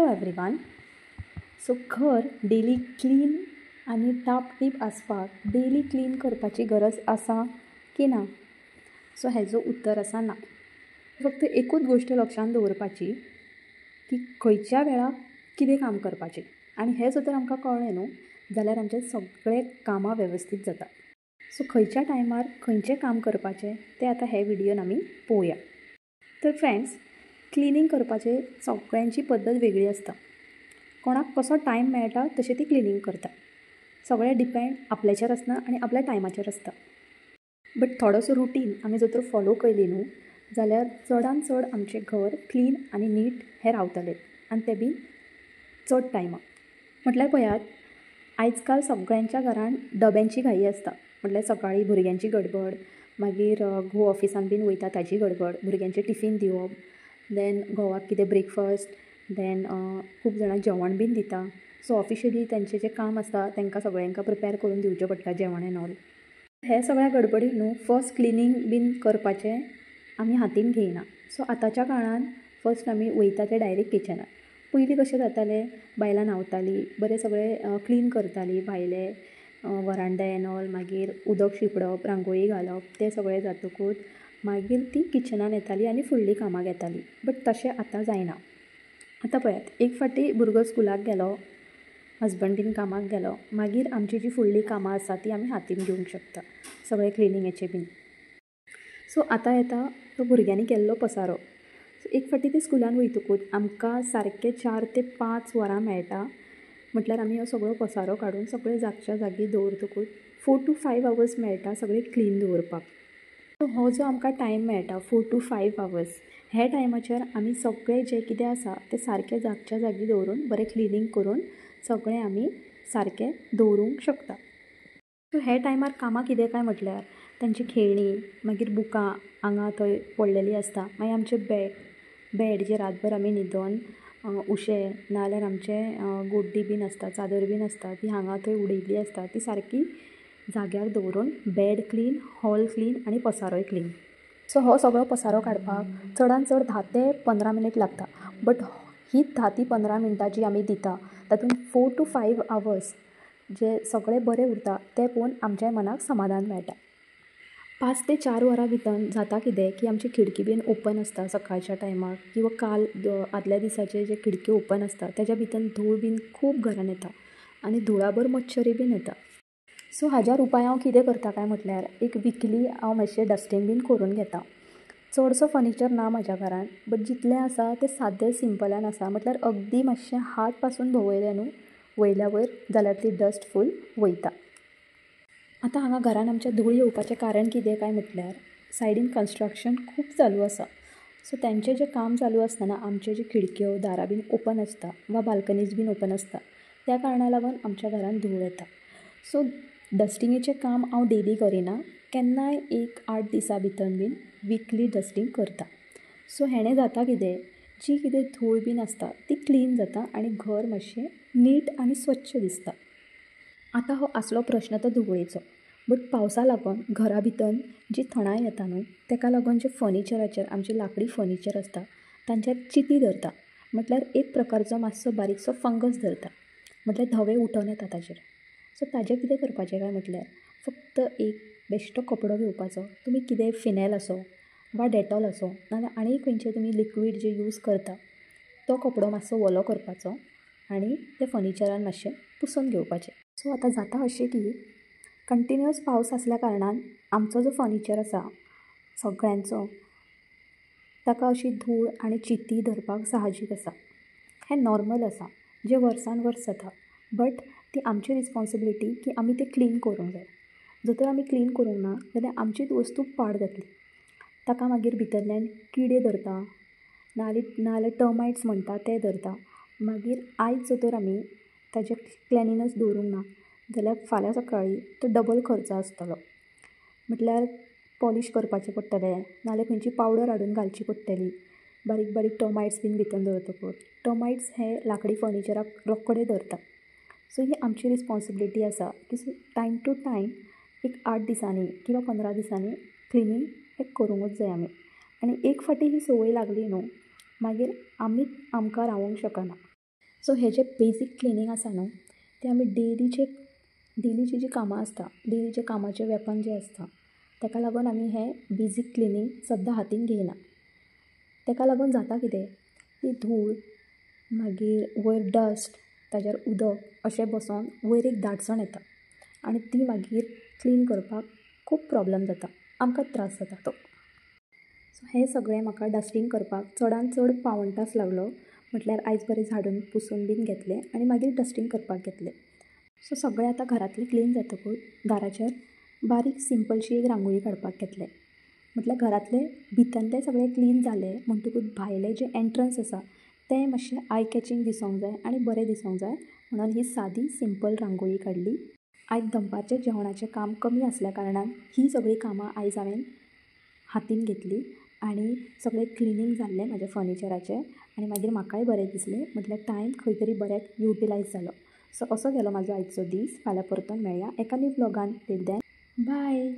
Hello everyone. सो घर daily clean आनी टापटीप आसपाक डेली क्लीन करपाची गरज आसा की ना? सो हेजो उत्तर आसा ना. फक्त एकूच गोश्ट लक्षांत दवरपाची की खंयच्या वेळार कितें काम करपाचें, आनी हें जर तर आमकां कळ्ळें न्हू जाल्यार आमचें सगळें कामां वेवस्थीत जाता. सो खंयच्या टायमार खंयचें काम करपाचें तें आतां हे विडियोन आमी पळोवया. तर फ्रेंड्स, क्लिनींग करपाचें सगळ्यांची पद्दत वेगळी आसता. कोणाक कसो टायम मेळटा तशें ती क्लिनींग करता. सगळें डिपेंड आपल्याचेर आसना आनी आपल्या टायमाचेर आसता. बट थोडोसो रुटीन आमी जर तर फॉलो केली न्हू जाल्यार चडान चड आमचें घर क्लीन आनी नीट हें रावतलें, आनी तें बीन चड टायमाक. म्हटल्यार पळयात, आयज काल सगळ्यांच्या घरान डब्यांची घाई आसता. म्हटल्यार सकाळीं भुरग्यांची गडबड, मागीर घोव ऑफिसान बीन वयता ताजी गडबड, भुरग्यांचें टिफीन दिवप, देन घोवाक कितें ब्रेकफास्ट, देन खूब जाणां जेवण बीन दिता. सो ऑफिशियली तेंचें जें काम आसता तांकां सगळ्यांक प्रिपेर करून दिवचें पडटा जेवण एन ऑल. हे सगळ्या गडबडीक न्हू फर्स्ट क्लिनींग बीन करपाचें आमी हातीन घेयना. सो आतांच्या काळान फर्स्ट आमी वयता तें डायरेक्ट किचनान. पयलीं कशें जातालें, बायलां न्हांवतालीं, बरें सगळें क्लीन करतालीं, भायले वरांडे एन ऑल, मागीर उदक शिंपडप, रांगोळी घालप, तें सगळें जातकूच मागीर ती किचनान येतालीं आनी फुडलीं कामां घेतालीं. बट तशें आतां जायना. आतां पळयात, एक फावटी भुरगो स्कुलाक गेलो, हजबंड बीन कामाक गेलो, मागीर आमची जीं फुडलीं कामां आसा तीं आमी हातीन घेवंक शकता, सगळें क्लिनिंगेचें बीन. सो आतां येता तो भुरग्यांनी केल्लो पसारो. सो एक फावटी ते स्कुलान वयतकूच आमकां सारके 4 ते 5 वरां मेळटा. म्हटल्यार आमी हो सगळो पसारो काडून सगळें जागच्या जागी दवरतकूच 4 to 5 hours मेळटा सगळें क्लीन दवरपाक. सो हो जो आमकां टायम मेळटा 4 to 5 hours, हे टायमाचेर आमी सगळें जें कितें आसा तें सारकें जागच्या जागी दवरून बरें क्लिनींग करून सगळें आमी सारकें दवरूंक शकता. सो हे टायमार कामां कितें काय म्हटल्यार तांची खेळणी, मागीर बुकां हांगा थंय पडलेलीं आसता, मागीर आमचें बॅड जें रातभर आमी न्हिदोन उशें नाजाल्यार आमचें गोड्डी बीन आसता, चादर बीन आसता, ती हांगा थंय उडयल्ली आसता, ती सारकी जाग्यार दवरून बॅड क्लीन, हॉल क्लीन आनी पसारोय क्लीन. सो हो सगळो पसारो काडपाक चडान चड 10 ते 15 मिनीट लागता. बट हीच 10 ती 15 मिनटां जी आमी दिता तातूंत 4 to 5 hours जे सगळें बरें उरता तें पळोवन आमच्या मनाक समाधान मेळटा. 5 ते 4 वरां भितर जाता कितें की आमची खिडकी बीन ओपन आसता सकाळच्या टायमार, किंवां काल आदल्या दिसाचे जे खिडकी ओपन आसता तेज्या भितर धूळ बीन खूब घरान येता आनी धुळाबर मच्छरी बीन येता. सो हाज्यार उपाय हांव कितें करता काय म्हटल्यार एक विकली हांव मातशें डस्टींग बीन करून घेता. चडसो फर्निचर ना म्हाज्या घरान, बट जितलें आसा तें सादें सिंपलान आसा. म्हटल्यार अगदी मातशें हात पासून भोंवयलें न्हू वयल्या वयर जाल्यार ती डस्ट फूल वयता. आतां हांगा घरान आमच्या धूळ येवपाचें कारण कितें काय म्हटल्यार सायडीन कन्स्ट्रक्शन खूब चालू आसा. सो तेंचें जें काम चालू आसतना आमच्यो ज्यो खिडक्यो दारां बीन ओपन आसता वा बाल्कनीज बीन ओपन आसता, त्या कारणाक लागून आमच्या घरान धूळ येता. सो डस्टिंगेचें काम हांव डेली करिना, केन्नाय एक 8 दिसां भितर बीन विकली डस्टींग करता. सो हेणें जाता कितें, जी कितें धूळ बीन आसता ती क्लीन जाता आनी घर मातशें नीट आनी स्वच्छ दिसता. आतां हो आसलो प्रश्न तो धुळेचो. बट पावसा लागून घरा भितर जी थंडाय येता न्हू तेका लागून जे फर्निचराचेर आमचे लाकडी फर्निचर आसता तांचेर चिती धरता. म्हटल्यार एक प्रकारचो मातसो बारीकसो फंगस धरता, म्हटल्यार धवे उठोन येता ताचेर. सो ताजें कितें करपाचें काय म्हटल्यार फक्त एक बेश्टो कपडो घेवपाचो. तुमी कितेंय फिनेल आसो वा डेटॉल आसो नाजाल्यार आनी खंयचें तुमी लिक्वीड जें यूज करता तो कपडो मातसो वलो करपाचो आनी तें फर्निचरान मातशें पुसून घेवपाचें. सो आतां जाता अशें की कंटिन्युअस पावस आसल्या कारणान आमचो जो फर्निचर आसा सगळ्यांचो ताका अशी धूळ आनी चिती धरपाक साहजीक आसा. हें नॉर्मल आसा, जें वर्सान वर्स जाता. बट ती आमची रिस्पॉन्सिबिलिटी की आमी तें क्लीन करूंक जाय. जर तर आमी क्लीन करूंक ना जाल्यार आमचीच वस्तू पाड जातली. ताका मागीर भितरल्यान किडे धरता, नाजाल्यार टर्मायट्स म्हणटा ते धरता. मागीर आयज जर तर आमी ताजें क्लिनिनेस दवरूंक ना जाल्यार फाल्यां सकाळीं तो डबल खर्च आसतलो. म्हटल्यार पॉलिश करपाचें पडटलें, नाजाल्यार खंयची पावडर हाडून घालची पडटली. बारीक बारीक टर्मायट्स बीन भितर दवरतकूच टर्मायट्स हे लाकडी फर्निचराक रोखडे धरता. सो ही आमची रिस्पॉन्सिबिलिटी आसा की टायम टू टायम एक 8 दिसांनी किंवां 15 दिसांनी क्लिनींग हें करूंकूच जाय आमी. आनी एक फावटी ही संवय लागली न्हू मागीर आमकां रावूंक शकना. सो हे जे बेजीक क्लिनींग आसा न्हू ते आमी डेलीची जी कामां आसता डेलीचे कामाचे वेपन जे आसता ताका लागून आमी हें बेजीक क्लिनींग सद्दां हातीन घेयना. ताका लागून जाता कितें ती धूळ मागीर वयर डस्ट ताजेर उदक अशें बसोन वयर एक दाटसण येता आनी ती मागीर क्लीन करपाक खूब प्रॉब्लम जाता, आमकांच त्रास जाता तो. सो हें सगळें म्हाका डस्टींग करपाक चडांत चड पावण तास लागलो. म्हटल्यार आयज बरें झाडून पुसून बीन घेतलें आनी मागीर डस्टींग करपाक घेतलें. सो सगळें आतां घरांतलें क्लीन जातकूच दाराचेर बारीक सिंपलशी एक रांगोळी काडपाक घेतलें. म्हटल्यार घरांतलें भितरलें सगळें क्लीन जालें म्हणटकूच भायलें जें एंट्रन्स आसा तें मातशें आय कॅचींग दिसोंक जाय आनी बरें दिसोंक जाय म्हणून ही सादी सिंपल रांगोळी काडली. आयज दनपारचें जेवणाचें काम कमी आसल्या कारणान ही सगळीं कामां आयज हांवें हातीन घेतलीं आनी सगळें क्लिनींग जाल्लें म्हाज्या फर्निचराचें आनी मागीर म्हाकाय बरें दिसलें म्हटल्यार टायम खंय तरी बऱ्याक युटिलायज जालो. सो असो गेलो म्हाजो आयचो दीस. फाल्यां परतून मेळया एका न्यू व्लॉगान. Till then bye.